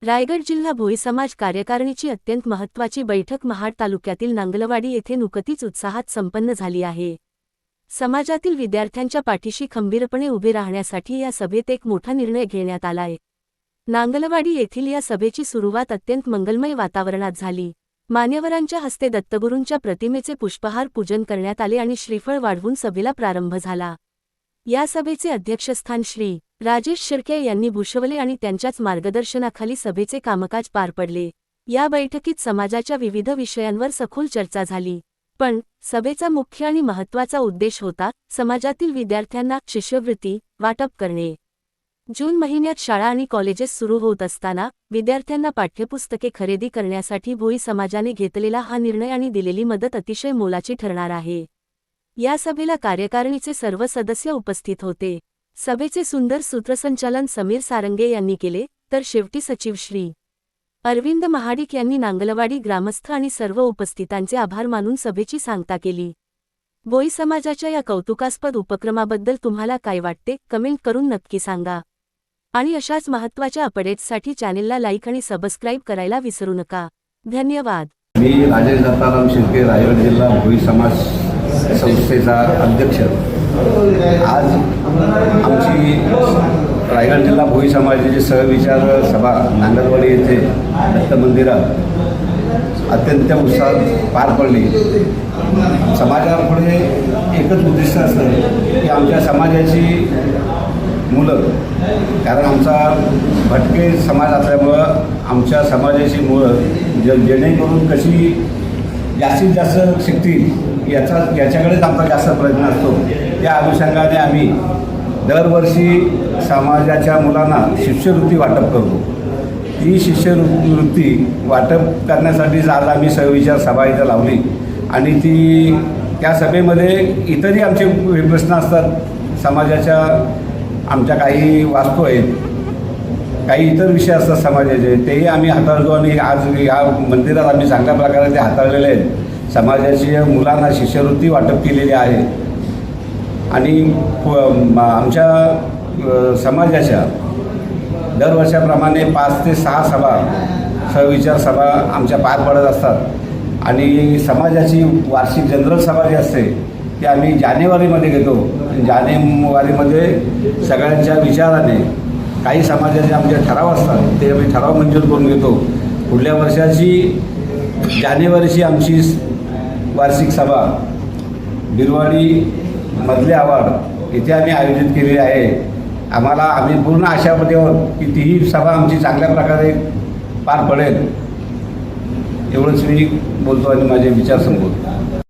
रायगड जिल्हा भोई समाज कार्यकारिणीची अत्यंत महत्त्वाची बैठक महाड तालुक्यातील नांगलवाडी येथे नुकतीच उत्साहात संपन्न झाली आहे। समाजातील विद्यार्थ्यांच्या पाठीशी खंबीरपणे उभे राहण्यासाठी या सभेत एक मोठा निर्णय घेण्यात आलाय। नांगलवाडी येथील या सभेची सुरुवात अत्यंत मंगलमय वातावरणात झाली। मान्यवरांच्या हस्ते दत्तगुरूंच्या प्रतिमेचे पुष्पहार पूजन करण्यात आले आणि श्रीफळ वाढवून सभेला प्रारंभ झाला। या सभेचे अध्यक्षस्थान श्री राजेश शिर्के यांनी भूषवले आणि त्यांच्याच मार्गदर्शनाखाली सभेचे कामकाज पार पडले। या बैठकीत समाजाच्या विविध विषयांवर सखोल चर्चा झाली। पण सभेचा मुख्य आणि महत्त्वाचा उद्देश होता समाजातील विद्यार्थ्यांना शिष्यवृत्ती वाटप करणे। जून महिन्यात शाळा आणि कॉलेजेस सुरू होत असताना विद्यार्थ्यांना पाठ्यपुस्तके खरेदी करण्यासाठी भोई समाजाने घेतलेला हा निर्णय आणि दिलेली मदत अतिशय मोलाची ठरणार आहे। या सभेला कार्यकारिणीचे सर्व सदस्य उपस्थित होते। सभेचे सुंदर सूत्रसंचालन समीर सारंगे यांनी केले, तर शेवटी सचिव श्री अरविंद महाडिक यांनी नांगलवाडी ग्रामस्थ आणि सर्व उपस्थितांचे आभार मानून सभेची सांगता केली। भोई समाजाच्या या कौतुकास्पद उपक्रमाबद्दल तुम्हाला काय वाटते कमेंट करून नक्की सांगा आणि अशाच महत्त्वाच्या अपडेट्ससाठी चॅनेलला लाईक आणि सबस्क्राईब करायला विसरू नका। धन्यवाद। मी राजेश दत्ताराम शिर्के, रायगड जिल्हा भोई समाज संस्थेचा अध्यक्ष। आज आमची रायगड जिल्हा भोई समाजाची सहविचार सभा नांगलवाडी येथे दत्त मंदिरात अत्यंत उत्साहात पार पडली। समाजापुढे एकच उद्दिष्ट असतं की आमच्या समाजाची मुलं, कारण आमचा भटके समाज असल्यामुळं आमच्या समाजाची मुलं जेणेकरून कशी जास्तीत जास्त शिकतील याच्याकडेच आमचा जास्त प्रयत्न असतो। त्या अनुषंगाने आम्ही दरवर्षी समाजाच्या मुलांना शिष्यवृत्ती वाटप करतो। ती शिष्यवृत्ती वाटप करण्यासाठीच आज आम्ही सहविचार सभा इथं लावली आणि त्या सभेमध्ये इतरही आमचे प्रश्न असतात। समाजाच्या आमच्या काही वास्तू आहेत, काही इतर विषय असतात समाजाचे, तेही आम्ही हाताळतो आणि आज या मंदिरात आम्ही चांगल्या प्रकारे ते हाताळलेले आहेत। समाजाच्या मुलांना शिष्यवृत्ती वाटप केलेली आहे आणि आमच्या समाजाच्या दरवर्षाप्रमाणे 5 ते 6 सभा सहविचार सभा आमच्या पार पडत असतात आणि समाजाची वार्षिक जनरल सभा जी असते ती आम्ही जानेवारीमध्ये घेतो। जानेवारीमध्ये सगळ्यांच्या विचाराने काही समाजाचे आमचे ठराव असतात ते आम्ही ठराव मंजूर करून घेतो। पुढल्या वर्षाची जानेवारीची आमची वार्षिक सभा बिरवाडी मधले आवाड इथे आम्ही आयोजित केलेली आहे। आम्ही पूर्ण आशामध्ये आहोत की तीही सभा आमची चांगल्या प्रकारे पार पडेल। एवढंच मी बोलतो आणि माझे विचार संपवतो।